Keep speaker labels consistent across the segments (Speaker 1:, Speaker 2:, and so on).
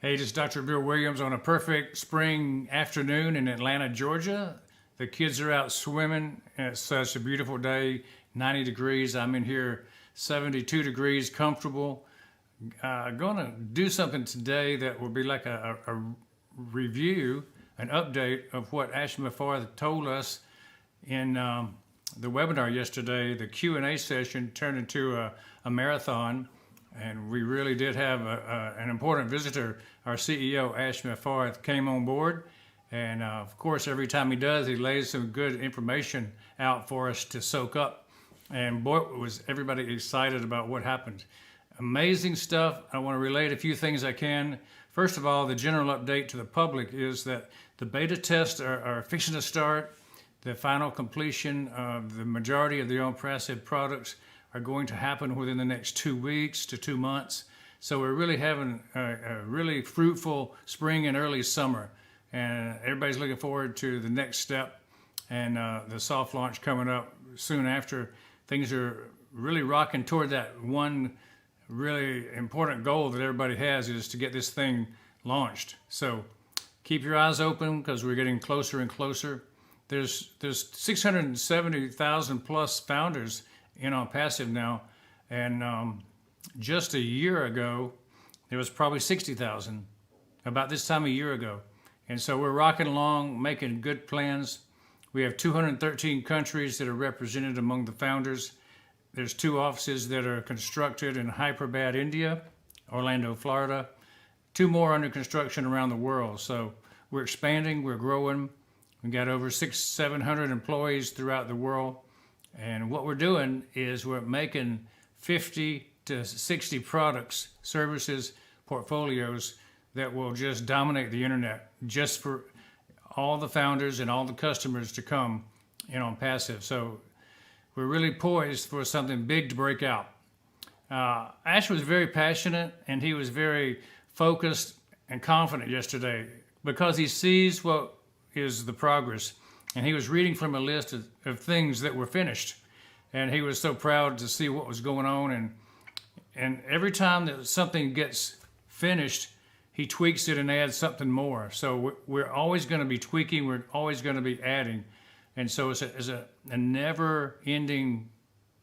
Speaker 1: Hey, this is Dr. Bill Williams on a perfect spring afternoon in Atlanta, Georgia. The kids are out swimming. It's such a beautiful day, 90 degrees. I'm in here, 72 degrees, comfortable. Going to do something today that will be like a review, an update of what Mufareh told us in the webinar yesterday. The Q&A session turned into a marathon. And we really did have an important visitor. Our CEO, Mufareh, came on board. And of course, every time he does, he lays some good information out for us to soak up. And boy, was everybody excited about what happened. Amazing stuff. I want to relate a few things I can. First of all, the general update to the public is that the beta tests are fixing to start. The final completion of the majority of the Onpassive products are going to happen within the next 2 weeks to 2 months. So we're really having a really fruitful spring and early summer. And everybody's looking forward to the next step and the soft launch coming up soon after. Things are really rocking toward that one really important goal that everybody has, is to get this thing launched. So keep your eyes open because we're getting closer and closer. There's 670,000 plus founders in Onpassive now, and just a year ago there was probably 60,000 about this time a year ago. And so we're rocking along, making good plans. We have 213 countries that are represented among the founders. There's 2 offices that are constructed in Hyderabad, India, Orlando, Florida, 2 more under construction around the world. So we're expanding, we're growing. We've got over 700 employees throughout the world. And what we're doing is we're making 50 to 60 products, services, portfolios that will just dominate the internet, just for all the founders and all the customers to come in Onpassive. So we're really poised for something big to break out. Ash was very passionate and he was very focused and confident yesterday because he sees what is the progress. And he was reading from a list of things that were finished. And he was so proud to see what was going on. And every time that something gets finished, he tweaks it and adds something more. So we're always going to be tweaking. We're always going to be adding. And so it's a never-ending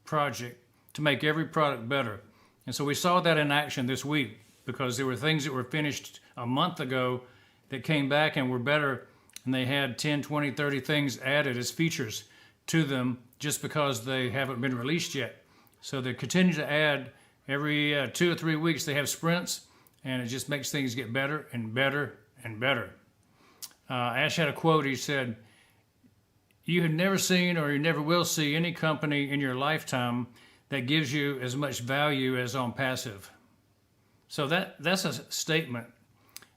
Speaker 1: project to make every product better. And so we saw that in action this week because there were things that were finished a month ago that came back and were better. And they had 10, 20, 30 things added as features to them just because they haven't been released yet. So they continue to add every 2 or 3 weeks. They have sprints, and it just makes things get better and better and better. Ash had a quote. He said, "You have never seen or you never will see any company in your lifetime that gives you as much value as Onpassive." So that's a statement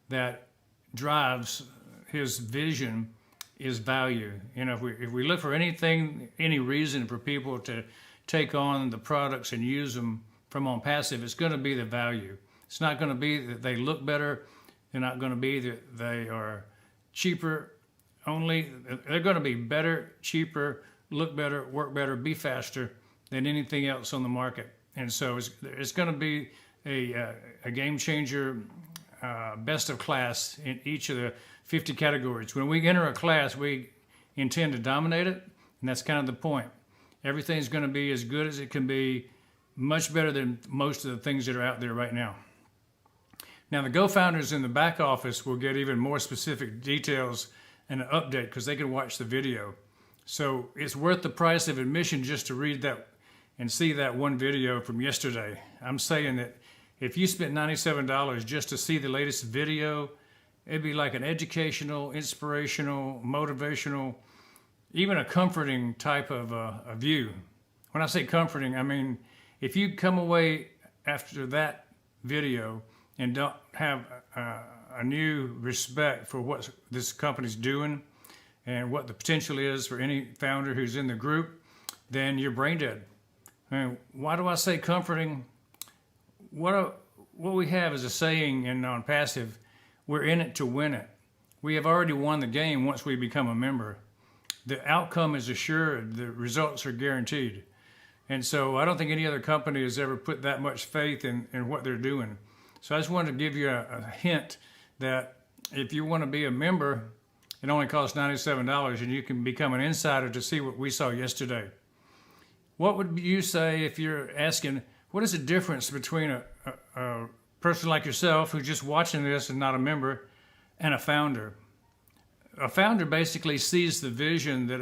Speaker 1: that drives his vision is value. You know, if we look for anything, any reason for people to take on the products and use them from Onpassive, it's going to be the value. It's not going to be that they look better. They're not going to be that they are cheaper only. They're going to be better, cheaper, look better, work better, be faster than anything else on the market. And so it's going to be a game changer, best of class in each of the 50 categories. When we enter a class, we intend to dominate it, and that's kind of the point. Everything's going to be as good as it can be, much better than most of the things that are out there right now. Now, the Go founders in the back office will get even more specific details and an update because they can watch the video. So it's worth the price of admission just to read that and see that one video from yesterday. I'm saying that if you spent $97 just to see the latest video, it'd be like an educational, inspirational, motivational, even a comforting type of a view. When I say comforting, I mean, if you come away after that video and don't have a new respect for what this company's doing and what the potential is for any founder who's in the group, then you're brain dead. I mean, why do I say comforting? What we have is a saying in Onpassive: we're in it to win it. We have already won the game once we become a member. The outcome is assured. The results are guaranteed. And so I don't think any other company has ever put that much faith in what they're doing. So I just wanted to give you a hint that if you want to be a member, it only costs $97, and you can become an insider to see what we saw yesterday. What would you say if you're asking, what is the difference between a person like yourself who's just watching this and not a member, and a founder? A founder basically sees the vision that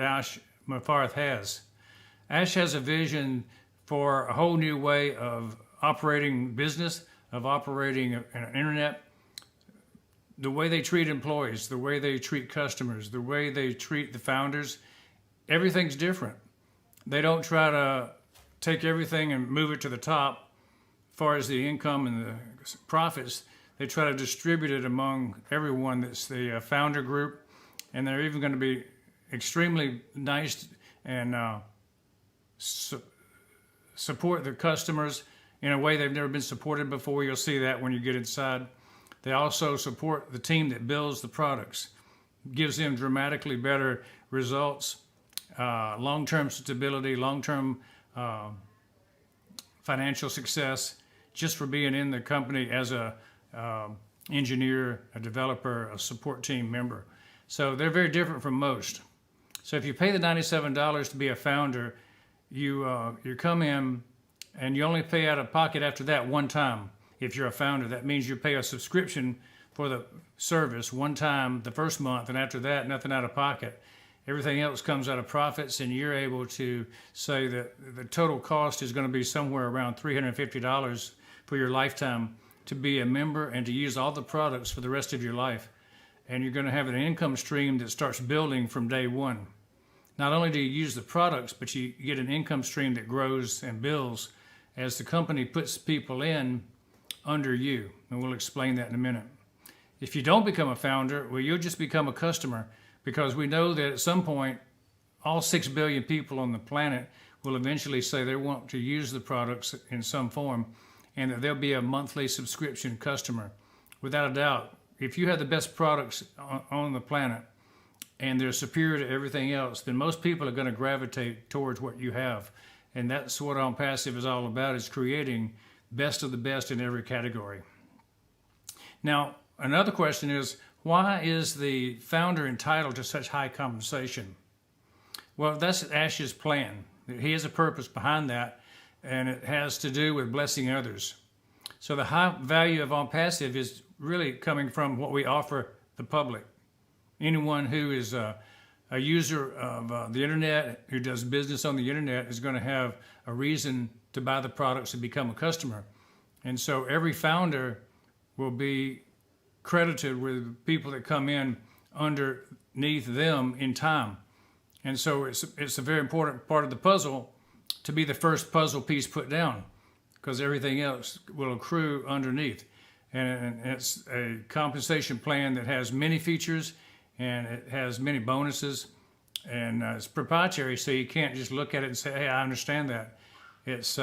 Speaker 1: Mufareh has. Ash has a vision for a whole new way of operating business, of operating an internet, the way they treat employees, the way they treat customers, the way they treat the founders. Everything's different. They don't try to take everything and move it to the top as far as the income and the profits. They try to distribute it among everyone that's the founder group, and they're even going to be extremely nice and support the customers in a way they've never been supported before. You'll see that when you get inside. They also support the team that builds the products, gives them dramatically better results, long-term stability, long-term financial success, just for being in the company as a engineer, a developer, a support team member. So they're very different from most. So if you pay the $97 to be a founder, you come in and you only pay out of pocket after that one time. If you're a founder, that means you pay a subscription for the service one time the first month, and after that, nothing out of pocket. Everything else comes out of profits, and you're able to say that the total cost is going to be somewhere around $350 for your lifetime to be a member and to use all the products for the rest of your life. And you're going to have an income stream that starts building from day one. Not only do you use the products, but you get an income stream that grows and builds as the company puts people in under you. And we'll explain that in a minute. If you don't become a founder, well, you'll just become a customer, because we know that at some point, all 6 billion people on the planet will eventually say they want to use the products in some form, and that they'll be a monthly subscription customer. Without a doubt, if you have the best products on the planet and they're superior to everything else, then most people are going to gravitate towards what you have. And that's what Onpassive is all about, is creating best of the best in every category. Now, another question is, why is the founder entitled to such high compensation? Well, that's Ash's plan. He has a purpose behind that, and it has to do with blessing others. So the high value of Onpassive is really coming from what we offer the public. Anyone who is a user of the internet, who does business on the internet, is going to have a reason to buy the products and become a customer. And so every founder will be credited with people that come in underneath them in time. And so it's a very important part of the puzzle to be the first puzzle piece put down, because everything else will accrue underneath. And it's a compensation plan that has many features, and it has many bonuses, and it's proprietary, so you can't just look at it and say, hey, I understand that. It's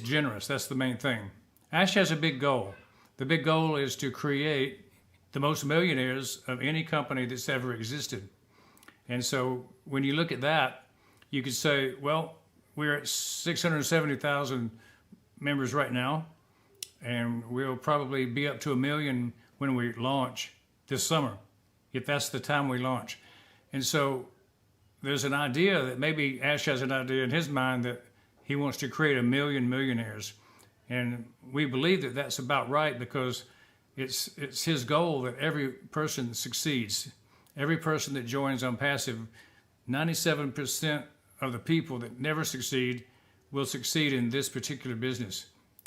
Speaker 1: generous. That's the main thing. Ash has a big goal. The big goal is to create the most millionaires of any company that's ever existed. And so when you look at that, you could say, well, we're at 670,000 members right now, and we'll probably be up to 1 million when we launch this summer, if that's the time we launch. And so there's an idea that maybe Ash has an idea in his mind that he wants to create 1 million millionaires. And we believe that that's about right, because it's his goal that every person succeeds. Every person that joins Onpassive, 97% of the people that never succeed will succeed in this particular business.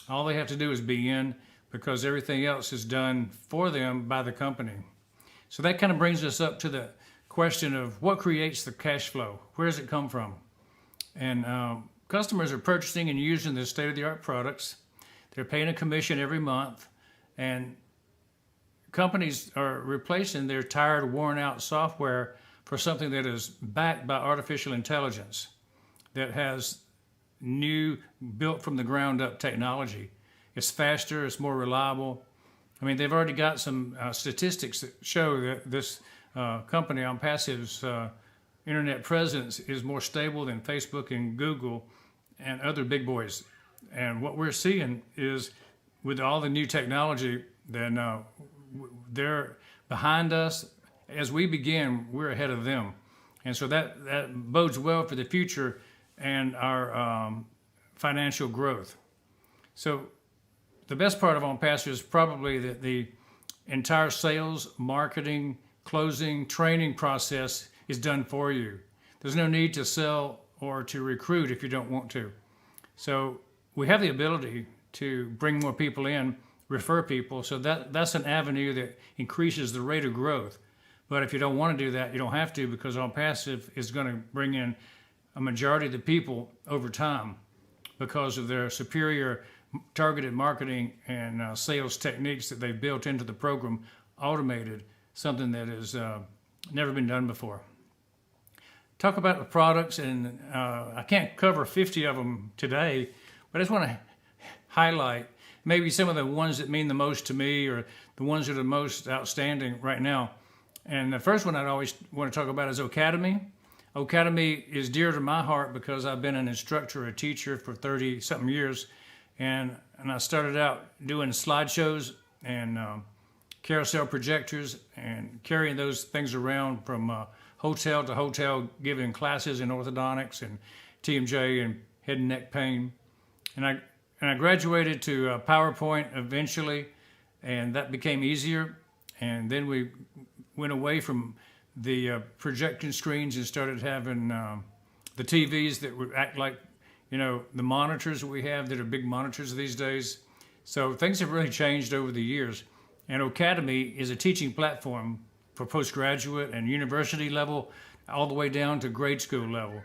Speaker 1: All they have to do is be in, because everything else is done for them by the company. So that kind of brings us up to the question of what creates the cash flow? Where does it come from? And customers are purchasing and using the state-of-the-art products. They're paying a commission every month, and companies are replacing their tired, worn-out software for something that is backed by artificial intelligence, that has new, built-from-the-ground-up technology. It's faster, it's more reliable. I mean, they've already got some statistics that show that this company, Onpassive's internet presence, is more stable than Facebook and Google and other big boys. And what we're seeing is, with all the new technology, then they're behind us. As we begin, we're ahead of them. And so that bodes well for the future and our financial growth. So the best part of Onpassive is probably that the entire sales, marketing, closing, training process is done for you. There's no need to sell or to recruit if you don't want to. So we have the ability to bring more people in, refer people. So that's an avenue that increases the rate of growth. But if you don't want to do that, you don't have to, because Onpassive is going to bring in a majority of the people over time because of their superior targeted marketing and sales techniques that they've built into the program, automated, something that has never been done before. Talk about the products, and I can't cover 50 of them today, but I just want to highlight maybe some of the ones that mean the most to me, or the ones that are most outstanding right now. And the first one I'd always want to talk about is Academy. Academy is dear to my heart because I've been an instructor, a teacher for 30-something years, and I started out doing slideshows and carousel projectors and carrying those things around from hotel to hotel, giving classes in orthodontics and TMJ and head and neck pain. And I graduated to PowerPoint eventually, and that became easier. And then we went away from the projection screens and started having the TVs that would act like, the monitors that we have that are big monitors these days. So things have really changed over the years. And Academy is a teaching platform for postgraduate and university level, all the way down to grade school level.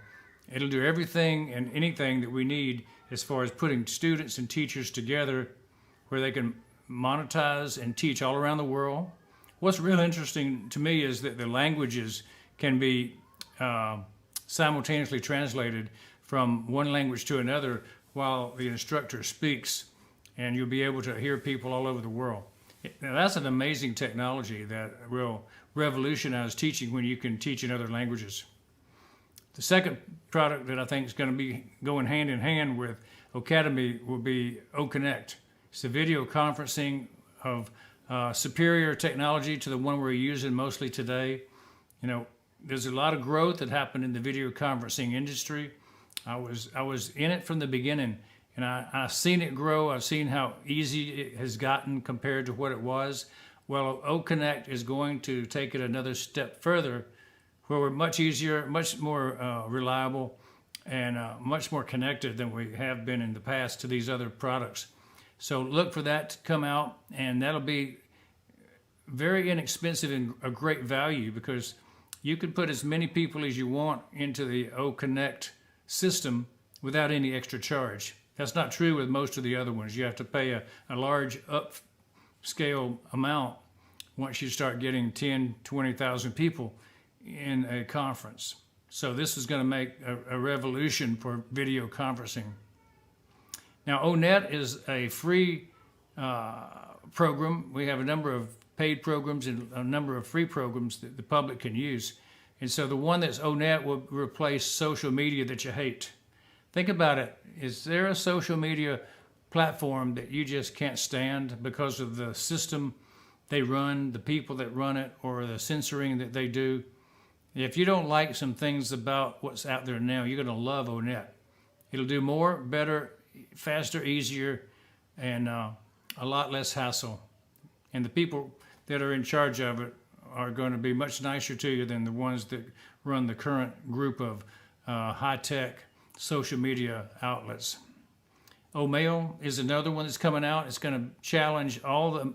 Speaker 1: It'll do everything and anything that we need as far as putting students and teachers together where they can monetize and teach all around the world. What's really interesting to me is that the languages can be simultaneously translated from one language to another while the instructor speaks, and you'll be able to hear people all over the world. Now, that's an amazing technology that will revolutionize teaching when you can teach in other languages. The second product that I think is going to be going hand in hand with Academy will be OConnect. It's a video conferencing of superior technology to the one we're using mostly today. There's a lot of growth that happened in the video conferencing industry. I was in it from the beginning, and I've seen it grow. I've seen how easy it has gotten compared to what it was. Well, OConnect is going to take it another step further, where we're much easier, much more reliable, and much more connected than we have been in the past to these other products. So look for that to come out, and that'll be very inexpensive and a great value, because you can put as many people as you want into the OConnect system without any extra charge. That's not true with most of the other ones. You have to pay a large upscale amount once you start getting 10, 20,000 people in a conference. So this is going to make a revolution for video conferencing. Now, ONET is a free program. We have a number of paid programs and a number of free programs that the public can use. And so the one that's ONET will replace social media that you hate. Think about it. Is there a social media platform that you just can't stand because of the system they run, the people that run it, or the censoring that they do? If you don't like some things about what's out there now, you're going to love ONET. It'll do more, better, faster, easier, and a lot less hassle. And the people that are in charge of it are going to be much nicer to you than the ones that run the current group of high-tech social media outlets. Omail is another one that's coming out. It's going to challenge all the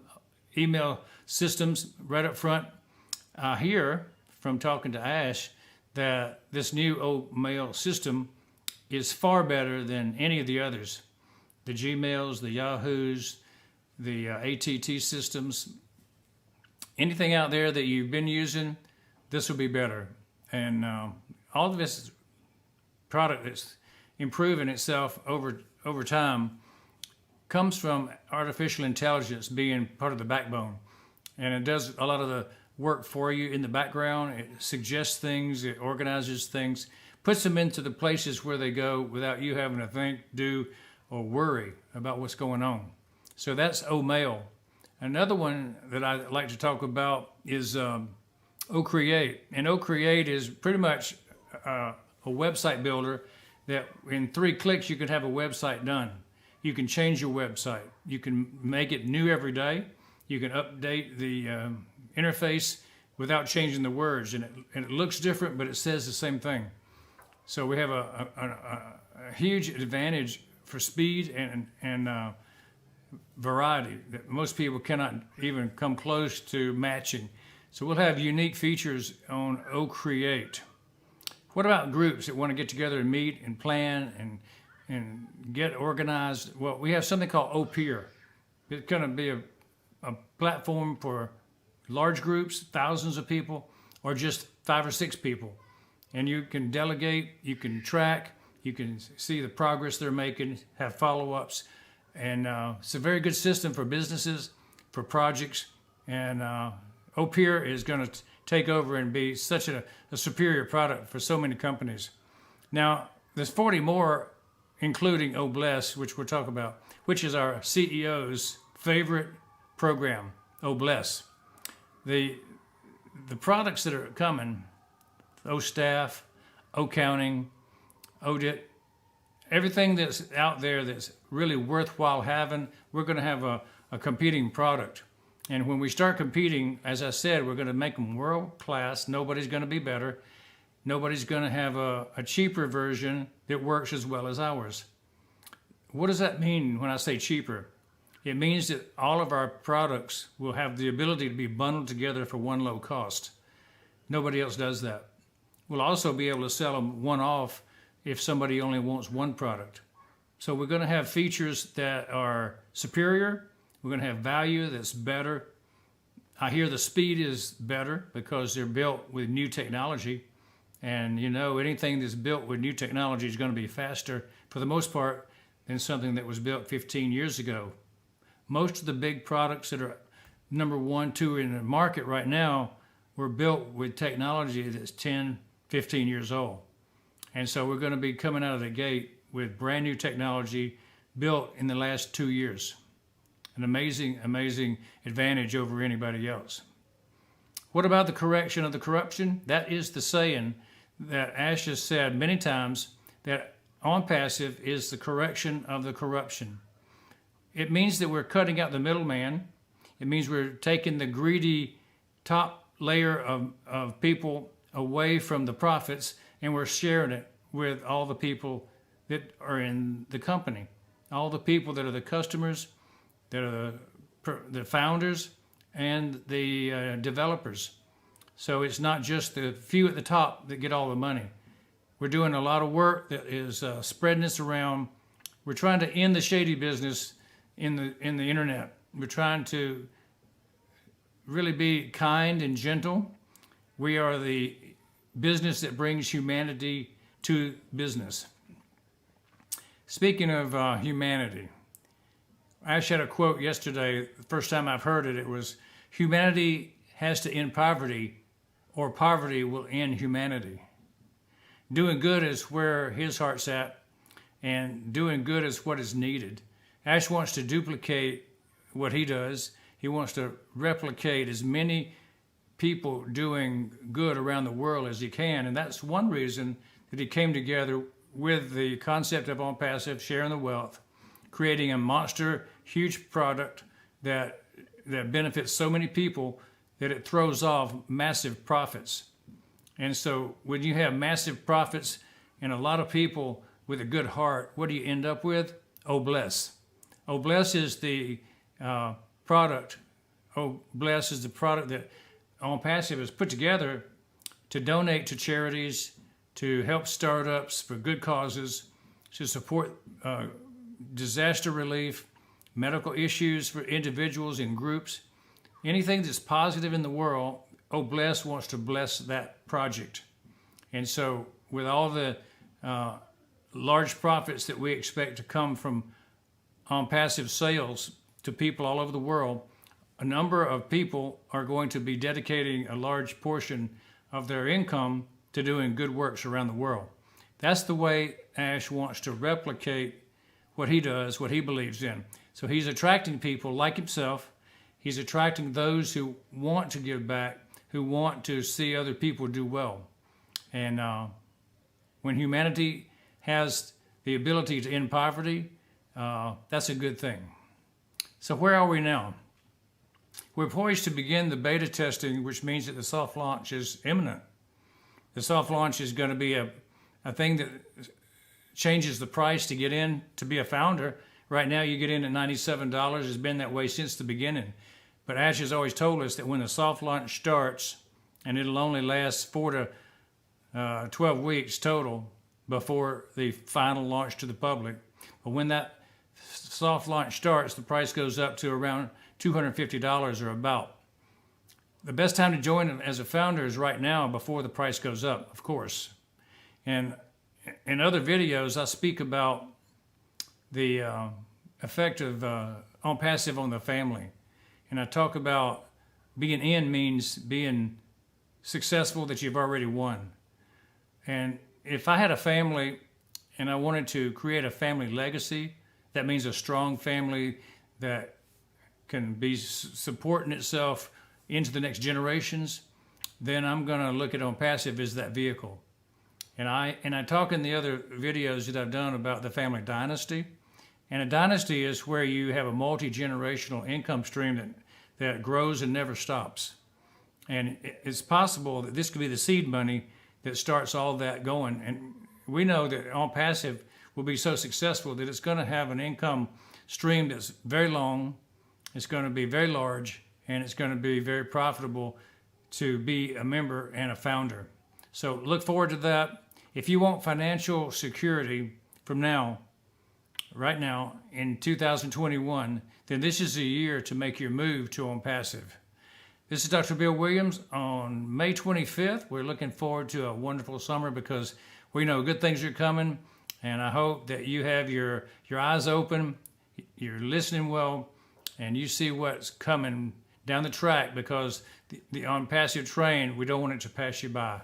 Speaker 1: email systems right up front. I hear from talking to Ash that this new Omail system is far better than any of the others. The Gmails, the Yahoos, the ATT systems, anything out there that you've been using, this will be better. And all of this product that's improving itself over time comes from artificial intelligence being part of the backbone. And it does a lot of the work for you in the background. It suggests things, it organizes things, puts them into the places where they go without you having to think, do, or worry about what's going on. So that's Omail. Another one that I like to talk about is OCreate. And OCreate is pretty much a website builder that in 3 clicks you can have a website done. You can change your website. You can make it new every day. You can update the interface without changing the words. And it looks different, but it says the same thing. So we have a huge advantage for speed and variety that most people cannot even come close to matching. So we'll have unique features on OCreate. What about groups that want to get together and meet and plan and get organized? Well, we have something called OPeer. It's going to be a platform for large groups, thousands of people, or just 5 or 6 people. And you can delegate, you can track, you can see the progress they're making, have follow-ups. And it's a very good system for businesses, for projects. And OPeer is going to take over and be such a superior product for so many companies. Now, there's 40 more, including OBless, which we'll talk about, which is our CEO's favorite program, OBless. The products that are coming, OStaff, OCounting, ODit, everything that's out there that's really worthwhile having, we're going to have a competing product. And when we start competing, as I said, we're going to make them world class. Nobody's going to be better. Nobody's going to have a cheaper version that works as well as ours. What does that mean when I say cheaper? It means that all of our products will have the ability to be bundled together for one low cost. Nobody else does that. We'll also be able to sell them one-off if somebody only wants one product. So we're going to have features that are superior. We're going to have value that's better. I hear the speed is better because they're built with new technology. And you know, anything that's built with new technology is going to be faster, for the most part, than something that was built 15 years ago. Most of the big products that are number 1, 2 in the market right now were built with technology that's 10, 15 years old. And so we're going to be coming out of the gate with brand new technology built in the last 2 years. An amazing, amazing advantage over anybody else. What about the correction of the corruption? That is the saying that Ash has said many times, that Onpassive is the correction of the corruption. It means that we're cutting out the middleman. It means we're taking the greedy top layer of people away from the profits, and we're sharing it with all the people that are in the company, all the people that are the customers, that are the founders, and the developers. So it's not just the few at the top that get all the money. We're doing a lot of work that is spreading this around. We're trying to end the shady business in the internet. We're trying to really be kind and gentle. We are the business that brings humanity to business. Speaking of humanity, I actually had a quote yesterday. The first time I've heard it, it was, humanity has to end poverty, or poverty will end humanity. Doing good is where his heart's at, and doing good is what is needed. Ash wants to duplicate what he does. He wants to replicate as many people doing good around the world as he can, and that's one reason that he came together with the concept of Onpassive, sharing the wealth, creating a monster, huge product that benefits so many people that it throws off massive profits. And so when you have massive profits and a lot of people with a good heart, what do you end up with? OBless. OBless is the product. OBless is the product that Onpassive has put together to donate to charities, to help startups for good causes, to support disaster relief, medical issues for individuals and groups. Anything that's positive in the world, OBless wants to bless that project. And so with all the large profits that we expect to come from Onpassive sales to people all over the world, a number of people are going to be dedicating a large portion of their income to doing good works around the world. That's the way Ash wants to replicate what he does, what he believes in. So he's attracting people like himself. He's attracting those who want to give back, who want to see other people do well. And when humanity has the ability to end poverty, that's a good thing. So where are we now? We're poised to begin the beta testing, which means that the soft launch is imminent. The soft launch is going to be a thing that changes the price to get in to be a founder. Right now you get in at $97. It's been that way since the beginning. But Ash has always told us that when the soft launch starts, and it'll only last 4 to 12 weeks total before the final launch to the public. But when that soft launch starts, the price goes up to around $250 or about. The best time to join as a founder is right now before the price goes up, of course. And in other videos, I speak about the effect of Onpassive on the family. And I talk about being in means being successful, that you've already won. And if I had a family and I wanted to create a family legacy, that means a strong family that can be supporting itself into the next generations, then I'm going to look at Onpassive as that vehicle. And I talk in the other videos that I've done about the family dynasty. And a dynasty is where you have a multi-generational income stream that grows and never stops. And it's possible that this could be the seed money that starts all that going. And we know that Onpassive will be so successful that it's going to have an income stream that's very long, it's going to be very large, and it's going to be very profitable to be a member and a founder. So look forward to that. If you want financial security from now, right now, in 2021, then this is a year to make your move to Onpassive. This is Dr. Bill Williams on May 25th. We're looking forward to a wonderful summer because we know good things are coming, and I hope that you have your eyes open, you're listening well, and you see what's coming down the track, because the Onpassive train, we don't want it to pass you by.